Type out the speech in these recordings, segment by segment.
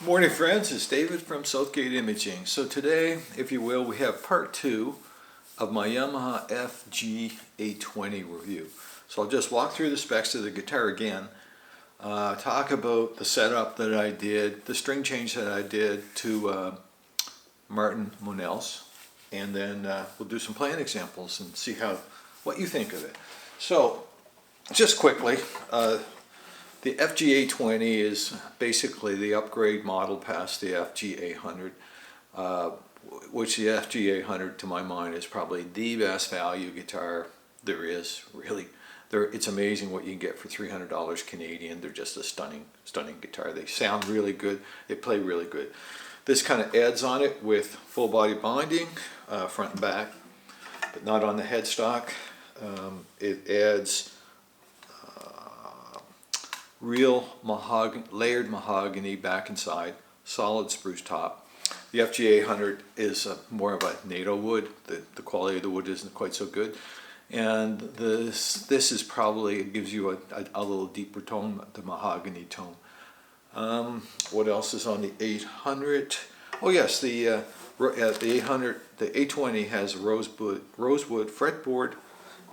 Morning friends, it's David from Southgate Imaging. So today, if you will, we have part 2 of my Yamaha FG 820 review. So I'll just walk through the specs of the guitar again, talk about the setup that I did, the string change that I did to Martin Monels, and then we'll do some playing examples and see what you think of it. So just quickly, the FG 820 is basically the upgrade model past the FG 800, which the FG 800 to my mind is probably the best value guitar there is, really. It's amazing what you can get for $300 Canadian. They're just a stunning guitar. They sound really good, they play really good. This kind of adds on it with full body binding, front and back, but not on the headstock. It adds real layered mahogany back and side, solid spruce top. The FG 800 is more of a NATO wood. The quality of the wood isn't quite so good. And this is probably, it gives you a little deeper tone, the mahogany tone. What else is on the 800? Oh yes, the 800, the 820 has rosewood fretboard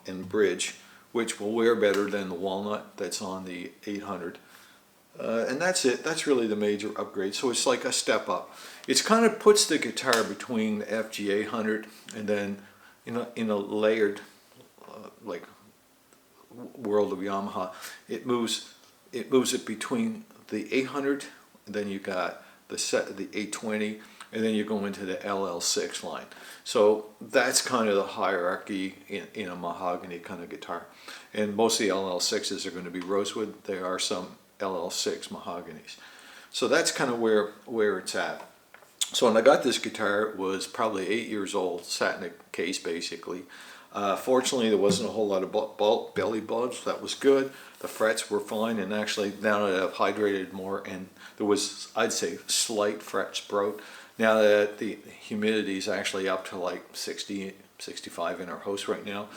and bridge, which will wear better than the walnut that's on the 800. And that's it. That's really the major upgrade. So it's like a step up. It kind of puts the guitar between the FG 800 and then in a layered like world of Yamaha. It moves it between the 800, and then you got the 820, and then you go into the LL6 line. So that's kind of the hierarchy in a mahogany kind of guitar. And most of the LL6s are going to be rosewood. There are some LL6 mahoganies. So that's kind of where it's at. So when I got this guitar, it was probably 8 years old, sat in a case basically. Fortunately, there wasn't a whole lot of belly bulbs. That was good. The frets were fine, and actually now that I've hydrated more, and there was, I'd say, slight fret sprout. Now that the humidity is actually up to like 60, 65 in our house right now,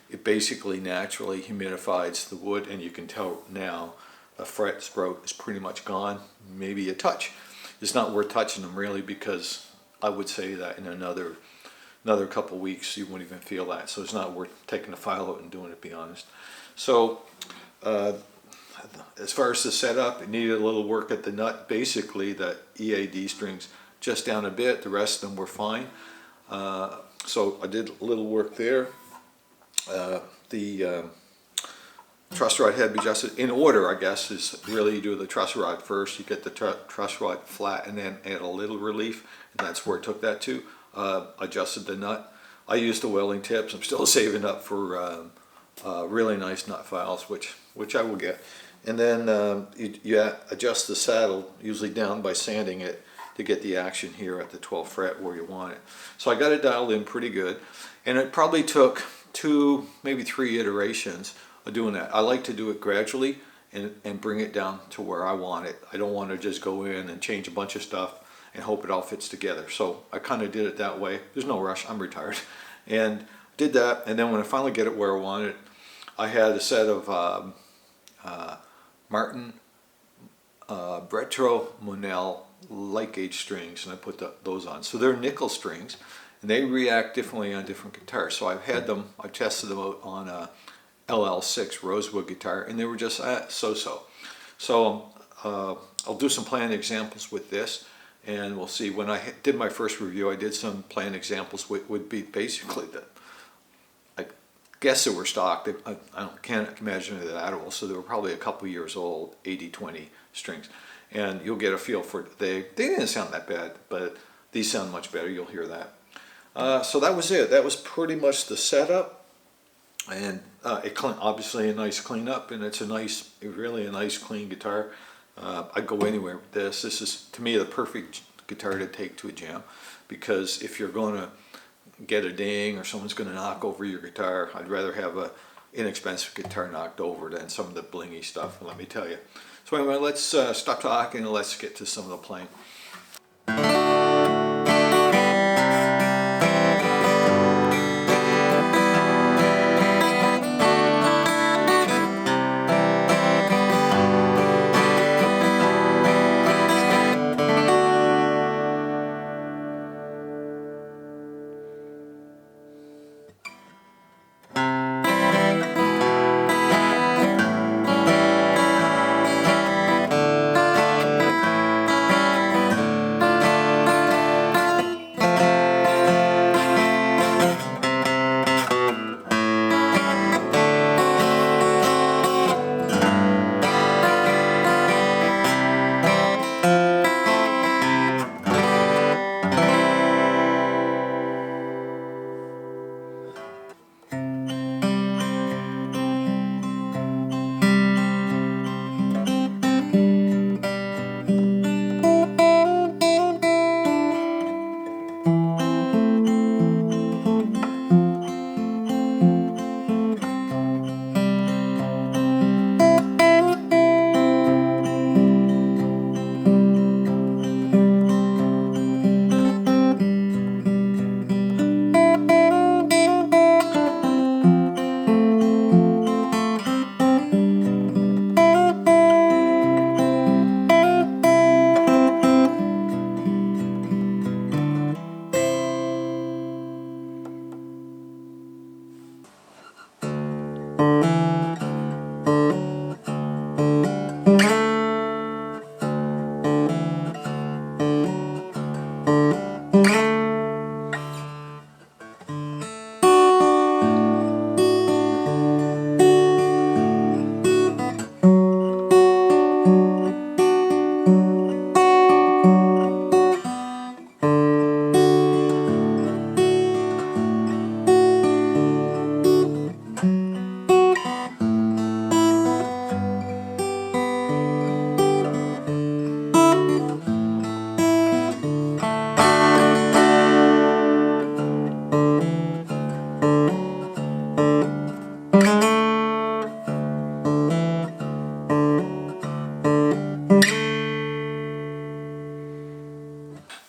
it basically naturally humidifies the wood, and you can tell now the fret sprout is pretty much gone, maybe a touch. It's not worth touching them really, because I would say that in another couple weeks you won't even feel that, so it's not worth taking the file out and doing it, to be honest. So as far as the setup, it needed a little work at the nut. Basically the EAD strings just down a bit, the rest of them were fine. So I did a little work there. The truss rod had to be adjusted in order, I guess, is really you do the truss rod first, you get the truss rod flat, and then add a little relief, and that's where it took that to. Adjusted the nut. I used the welding tips. I'm still saving up for really nice nut files, which I will get. And then you adjust the saddle, usually down by sanding it, to get the action here at the 12th fret where you want it. So I got it dialed in pretty good, and it probably took 2, maybe 3 iterations of doing that. I like to do it gradually and bring it down to where I want it. I don't want to just go in and change a bunch of stuff and hope it all fits together. So I kind of did it that way. There's no rush, I'm retired. And did that, and then when I finally get it where I want it, I had a set of Martin Monels light gauge strings, and I put those on. So they're nickel strings, and they react differently on different guitars. So I've tested them out on a LL6 rosewood guitar, and they were just so-so. So I'll do some playing examples with this, and we'll see. When I did my first review, I did some playing examples would be basically I guess they were stock. I can't imagine they're that old, so they were probably a couple years old, 80-20 strings. And you'll get a feel for it. They didn't sound that bad, but these sound much better. You'll hear that. So that was it. That was pretty much the setup, and obviously a nice cleanup, and it's really a nice clean guitar. I'd go anywhere with this. This is, to me, the perfect guitar to take to a jam, because if you're going to get a ding or someone's going to knock over your guitar, I'd rather have a inexpensive guitar knocked over than some of the blingy stuff, let me tell you. So anyway, let's stop talking and let's get to some of the playing.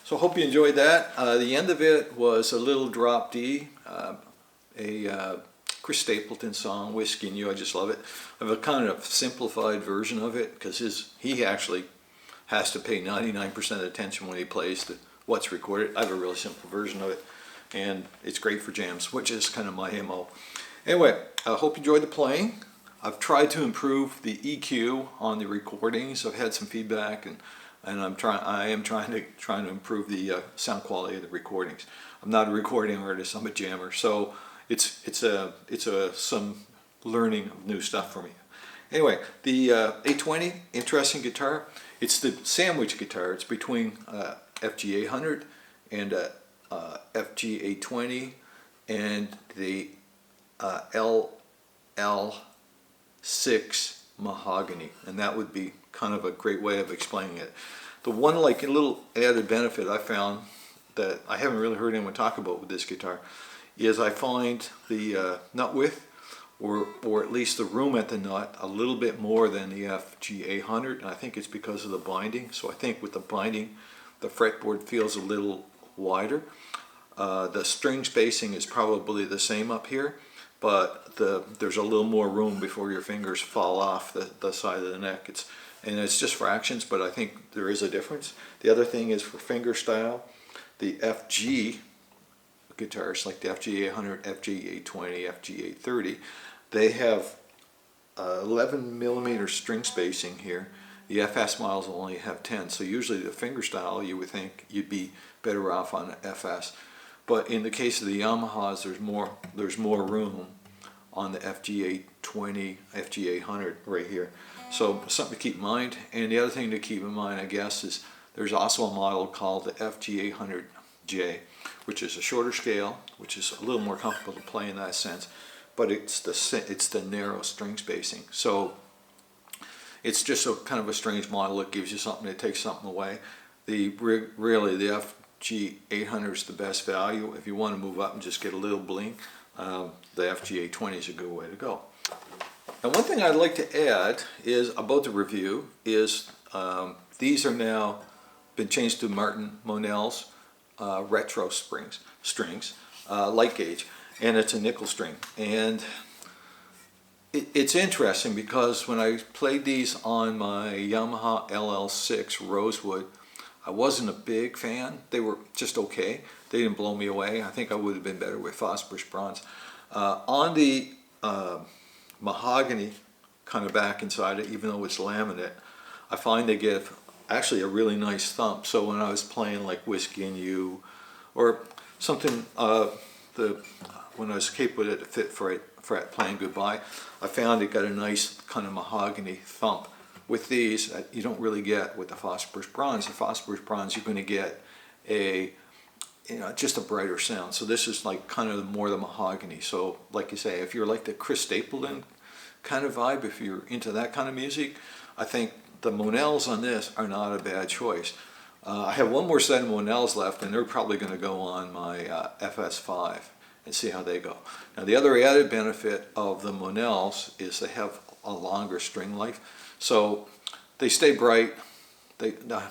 So I hope you enjoyed that. The end of it was a little drop D, a Chris Stapleton song, Whiskey and You. I just love it. I have a kind of simplified version of it because he actually has to pay 99% attention when he plays to what's recorded. I have a really simple version of it, and it's great for jams, which is kind of my MO. Anyway, I hope you enjoyed the playing. I've tried to improve the EQ on the recordings. I've had some feedback, and I am trying to improve the sound quality of the recordings. I'm not a recording artist. I'm a jammer, so it's some learning of new stuff for me. Anyway, the 820, interesting guitar. It's the sandwich guitar. It's between FG 800 and FG 820 and the LL6 mahogany, and that would be kind of a great way of explaining it. The one a little added benefit I found that I haven't really heard anyone talk about with this guitar is I find the nut width, or at least the room at the nut, a little bit more than the FG 800, and I think it's because of the binding. So I think with the binding, the fretboard feels a little wider. The string spacing is probably the same up here, but there's a little more room before your fingers fall off the side of the neck. It's just fractions, but I think there is a difference. The other thing is for finger style, the FG guitars like the FG 800, FG 820, FG 830, they have 11 millimeter string spacing here. The FS models only have 10, so usually the finger style you would think you'd be better off on FS. But in the case of the Yamahas, there's more room on the FG 820, FG 800 right here. So something to keep in mind. And the other thing to keep in mind, I guess, is there's also a model called the FG 800J, which is a shorter scale, which is a little more comfortable to play in that sense, but it's the narrow string spacing. So it's just kind of a strange model. It gives you something, it takes something away. Really, the FG 800 is the best value. If you want to move up and just get a little bling, the FG 820 is a good way to go. And one thing I'd like to add is about the review is these are now been changed to Martin Monels retro strings, light gauge, and it's a nickel string. And it's interesting because when I played these on my Yamaha LL6 Rosewood, I wasn't a big fan. They were just okay. They didn't blow me away. I think I would have been better with phosphorus bronze. On the mahogany kind of back inside it, even though it's laminate, I find they give actually a really nice thump. So when I was playing like Whiskey and You or something, when I was capable at the Fit Fret playing Goodbye, I found it got a nice kind of mahogany thump. With these, you don't really get with the phosphorus bronze. The phosphorus bronze, you're going to get just a brighter sound. So this is like kind of more the mahogany. So like you say, if you're like the Chris Stapleton kind of vibe, if you're into that kind of music, I think the Monels on this are not a bad choice. I have one more set of Monels left, and they're probably going to go on my FS5 and see how they go. Now the other added benefit of the Monels is they have a longer string life. So they stay bright.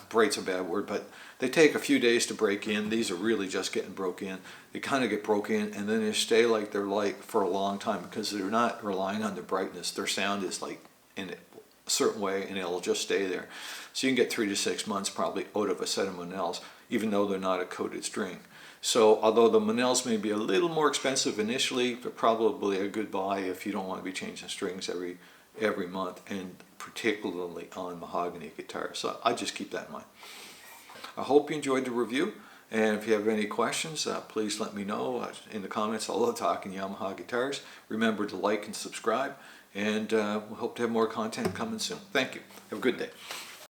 Bright's a bad word, but they take a few days to break in. These are really just getting broke in. They kind of get broke in, and then they stay like they're like for a long time because they're not relying on the brightness. Their sound is like in a certain way, and it'll just stay there. So you can get 3 to 6 months probably out of a set of Monels, even though they're not a coated string. So although the Monels may be a little more expensive initially, they're probably a good buy if you don't want to be changing strings every month, and particularly on mahogany guitars. So I just keep that in mind. I hope you enjoyed the review, and if you have any questions, please let me know in the comments. I love talking Yamaha guitars. Remember to like and subscribe, and we hope to have more content coming soon. Thank you. Have a good day.